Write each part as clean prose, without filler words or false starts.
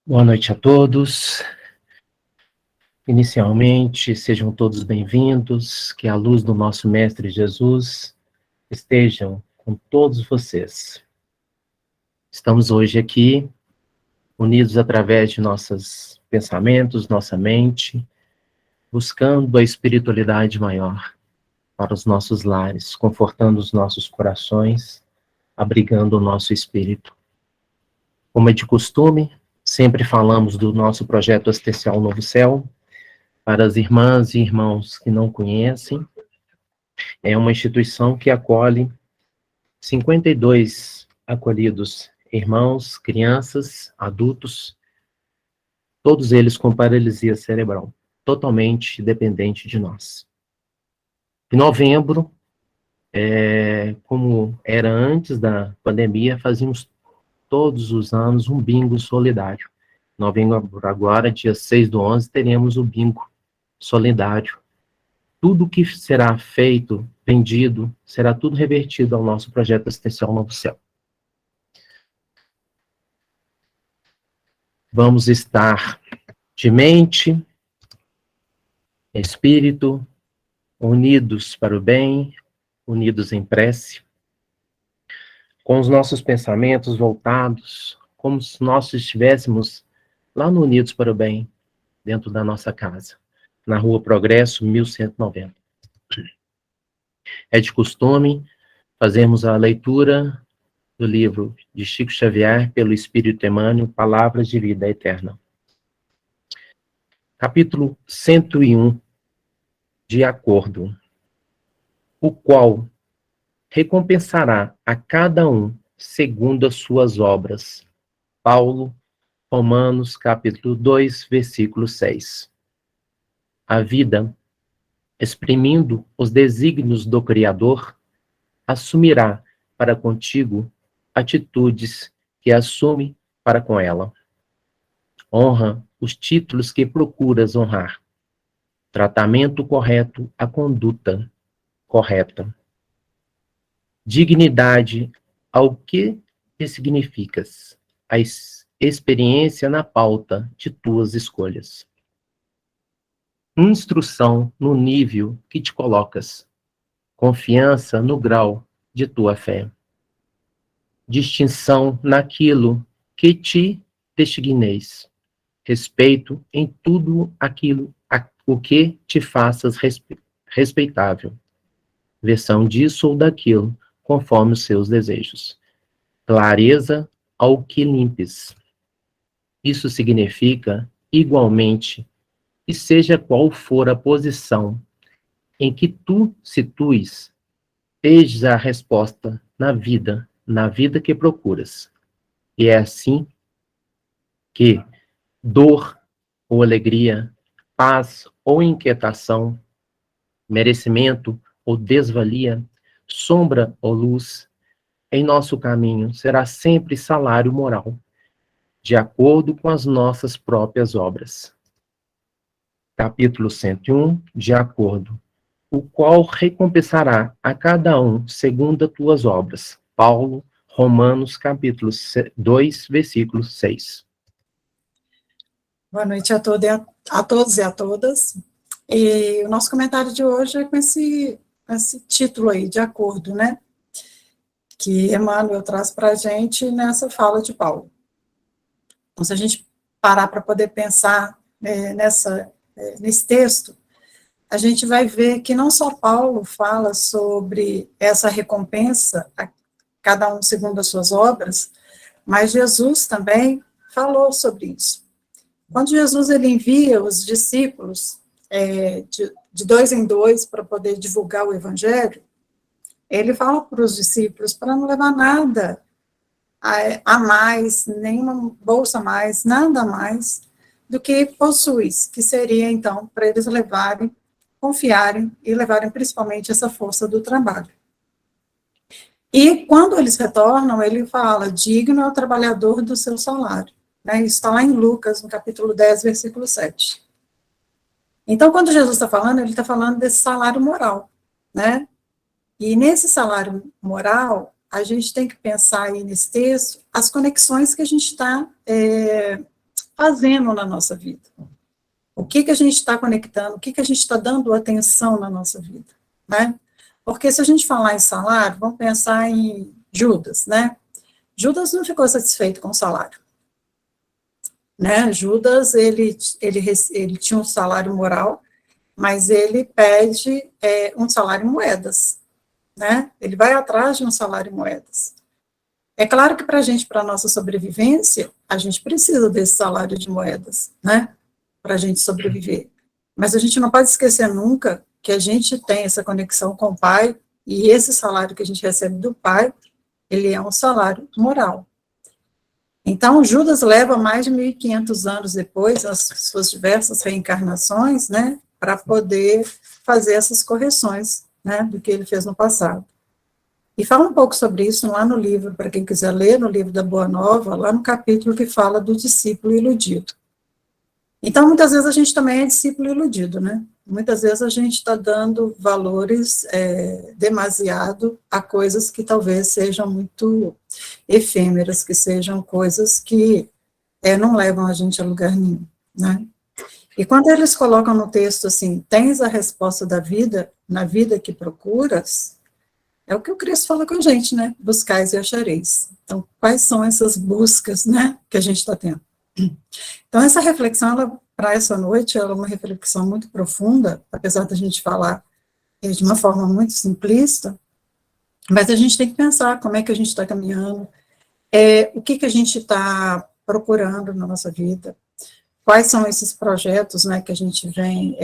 Boa noite a todos. Inicialmente, sejam todos bem-vindos, que a luz do nosso Mestre Jesus estejam com todos vocês. Estamos hoje aqui, unidos através de nossos pensamentos, nossa mente, buscando a espiritualidade maior para os nossos lares, confortando os nossos corações, abrigando o nosso espírito. Como é de costume, sempre falamos do nosso projeto assistencial Novo Céu. Para as irmãs e irmãos que não conhecem, é uma instituição que acolhe 52 acolhidos irmãos, crianças, adultos, todos eles com paralisia cerebral, totalmente dependente de nós. Em novembro, como era antes da pandemia, fazíamos todos os anos um bingo solidário. Novembro agora, dia 6/11, teremos o bingo solidário. Tudo que será feito, vendido, será tudo revertido ao nosso projeto assistencial Novo Céu. Vamos estar de mente, espírito, unidos para o bem, unidos em prece, com os nossos pensamentos voltados, como se nós estivéssemos lá no Unidos para o Bem, dentro da nossa casa, na Rua Progresso, 1190. É de costume fazermos a leitura do livro de Chico Xavier, pelo Espírito Emmanuel, Palavras de Vida Eterna. Capítulo 101, de acordo, o qual recompensará a cada um segundo as suas obras. Paulo, Romanos, capítulo 2, versículo 6. A vida, exprimindo os desígnios do Criador, assumirá para contigo atitudes que assume para com ela. Honra os títulos que procuras honrar. Tratamento correto, a conduta correta. Dignidade ao que significas. A experiência na pauta de tuas escolhas. Instrução no nível que te colocas. Confiança no grau de tua fé. Distinção naquilo que te designeis. Respeito em tudo aquilo o que te faças respeitável. Versão disso ou daquilo, conforme os seus desejos. Clareza ao que limpes. Isso significa, igualmente, que seja qual for a posição em que tu situes, eis a resposta na vida que procuras. E é assim que dor ou alegria, paz ou inquietação, merecimento ou desvalia, sombra ou luz, em nosso caminho será sempre salário moral, de acordo com as nossas próprias obras. Capítulo 101, de acordo, o qual recompensará a cada um segundo as tuas obras. Paulo, Romanos, capítulo 2, versículo 6. Boa noite a todos e a todas. E o nosso comentário de hoje é com esse título aí, de acordo, né? Que Emmanuel traz para a gente nessa fala de Paulo. Então, se a gente parar para poder pensar nesse texto, a gente vai ver que não só Paulo fala sobre essa recompensa, a cada um segundo as suas obras, mas Jesus também falou sobre isso. Quando Jesus ele envia os discípulos de 2 em 2 para poder divulgar o evangelho, ele fala para os discípulos para não levar nada a mais, nenhuma bolsa a mais, nada a mais do que possuis, que seria então para eles levarem, confiarem e levarem principalmente essa força do trabalho. E quando eles retornam, ele fala, digno é o trabalhador do seu salário. Isso está lá em Lucas, no capítulo 10, versículo 7. Então, quando Jesus está falando, ele está falando desse salário moral, né? E nesse salário moral, a gente tem que pensar aí nesse texto as conexões que a gente está fazendo na nossa vida. O que a gente está conectando, o que a gente está dando atenção na nossa vida, né? Porque se a gente falar em salário, vamos pensar em Judas, né? Judas não ficou satisfeito com o salário, né? Judas, ele tinha um salário moral, mas ele pede um salário em moedas, né? Ele vai atrás de um salário em moedas. É claro que para a gente, para a nossa sobrevivência, a gente precisa desse salário de moedas, né? Para a gente sobreviver. Mas a gente não pode esquecer nunca que a gente tem essa conexão com o Pai, e esse salário que a gente recebe do Pai, ele é um salário moral. Então, Judas leva mais de 1.500 anos depois, as suas diversas reencarnações, né, para poder fazer essas correções, né, do que ele fez no passado. E fala um pouco sobre isso lá no livro, para quem quiser ler, no livro da Boa Nova, lá no capítulo que fala do discípulo iludido. Então, muitas vezes a gente também é discípulo iludido, né? Muitas vezes a gente está dando valores demasiado a coisas que talvez sejam muito efêmeras, que sejam coisas que não levam a gente a lugar nenhum, né? E quando eles colocam no texto assim, tens a resposta da vida, na vida que procuras, é o que o Cristo fala com a gente, né? Buscais e achareis. Então, quais são essas buscas, né, que a gente está tendo? Então, essa reflexão, para essa noite, ela é uma reflexão muito profunda, apesar da gente falar de uma forma muito simplista, mas a gente tem que pensar como é que a gente está caminhando, o que a gente está procurando na nossa vida, quais são esses projetos, né, que a gente vem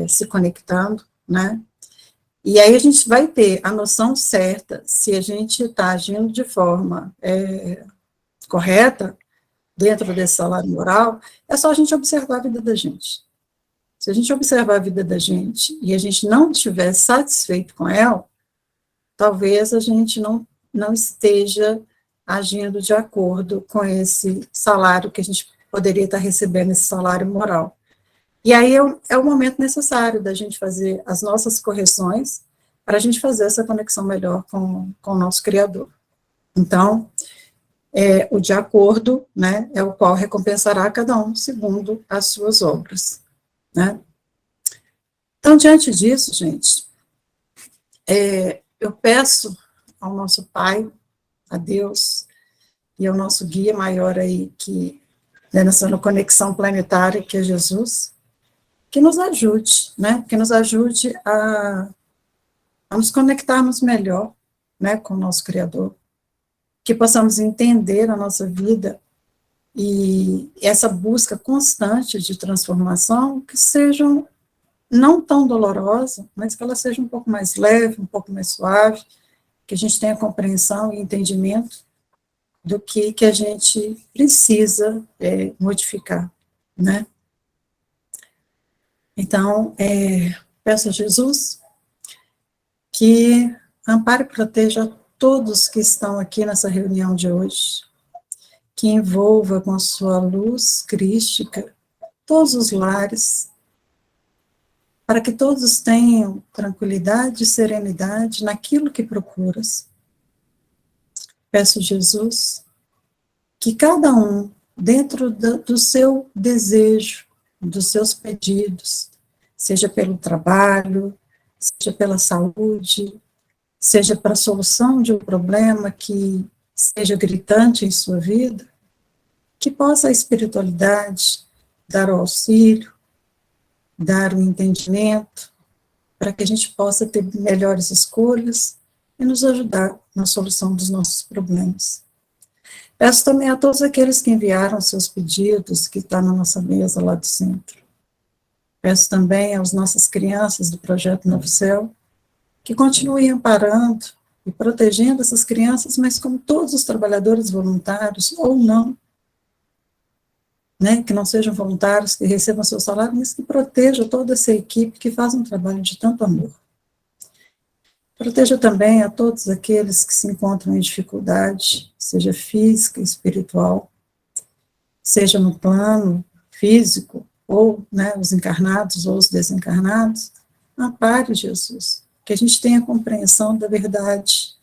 se conectando, né, e aí a gente vai ter a noção certa se a gente está agindo de forma correta, dentro desse salário moral, é só a gente observar a vida da gente. Se a gente observar a vida da gente e a gente não estiver satisfeito com ela, talvez a gente não esteja agindo de acordo com esse salário que a gente poderia estar recebendo, esse salário moral. E aí é o momento necessário da gente fazer as nossas correções para a gente fazer essa conexão melhor com o nosso Criador. Então, o de acordo, né, é o qual recompensará cada um segundo as suas obras, né. Então, diante disso, gente, eu peço ao nosso Pai, a Deus, e ao nosso guia maior aí, que nessa conexão planetária, que é Jesus, que nos ajude, né, que nos ajude a nos conectarmos melhor, né, com o nosso Criador, que possamos entender a nossa vida e essa busca constante de transformação, que sejam não tão dolorosa, mas que ela seja um pouco mais leve, um pouco mais suave, que a gente tenha compreensão e entendimento do que a gente precisa modificar, né? Então, peço a Jesus que ampare e proteja todos que estão aqui nessa reunião de hoje, que envolva com a sua luz crística todos os lares, para que todos tenham tranquilidade e serenidade naquilo que procuras. Peço, Jesus, que cada um, dentro do seu desejo, dos seus pedidos, seja pelo trabalho, seja pela saúde, seja para a solução de um problema que seja gritante em sua vida, que possa a espiritualidade dar o auxílio, dar o entendimento, para que a gente possa ter melhores escolhas e nos ajudar na solução dos nossos problemas. Peço também a todos aqueles que enviaram seus pedidos, que estão na nossa mesa lá do centro. Peço também às nossas crianças do Projeto Novo Céu, que continuem amparando e protegendo essas crianças, mas como todos os trabalhadores voluntários, ou não, né, que não sejam voluntários, que recebam seu salário, mas que protejam toda essa equipe que faz um trabalho de tanto amor. Proteja também a todos aqueles que se encontram em dificuldade, seja física, espiritual, seja no plano físico, ou, né, os encarnados ou os desencarnados. Ampare, Jesus, que a gente tenha compreensão da verdade,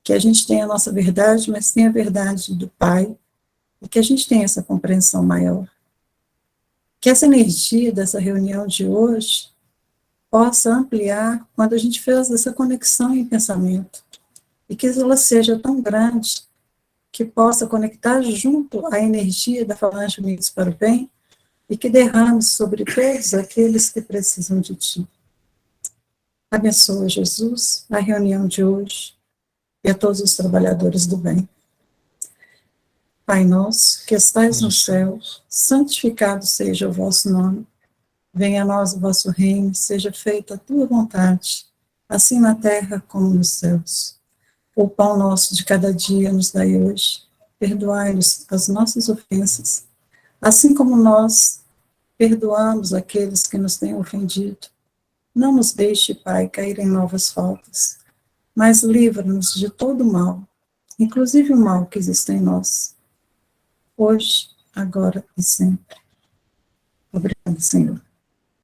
que a gente tenha a nossa verdade, mas tenha a verdade do Pai, e que a gente tenha essa compreensão maior, Que essa energia dessa reunião de hoje possa ampliar quando a gente fez essa conexão em pensamento, e que ela seja tão grande que possa conectar junto à energia da Falange Unidos para o Bem e que derrame sobre todos aqueles que precisam de Ti. Abençoa, Jesus, a reunião de hoje e a todos os trabalhadores do bem. Pai nosso, que estais no céu, santificado seja o vosso nome. Venha a nós o vosso reino, seja feita a tua vontade, assim na terra como nos céus. O pão nosso de cada dia nos dai hoje. Perdoai-nos as nossas ofensas, assim como nós perdoamos aqueles que nos têm ofendido. Não nos deixe, Pai, cair em novas faltas, mas livra-nos de todo mal, inclusive o mal que existe em nós, hoje, agora e sempre. Obrigada, Senhor.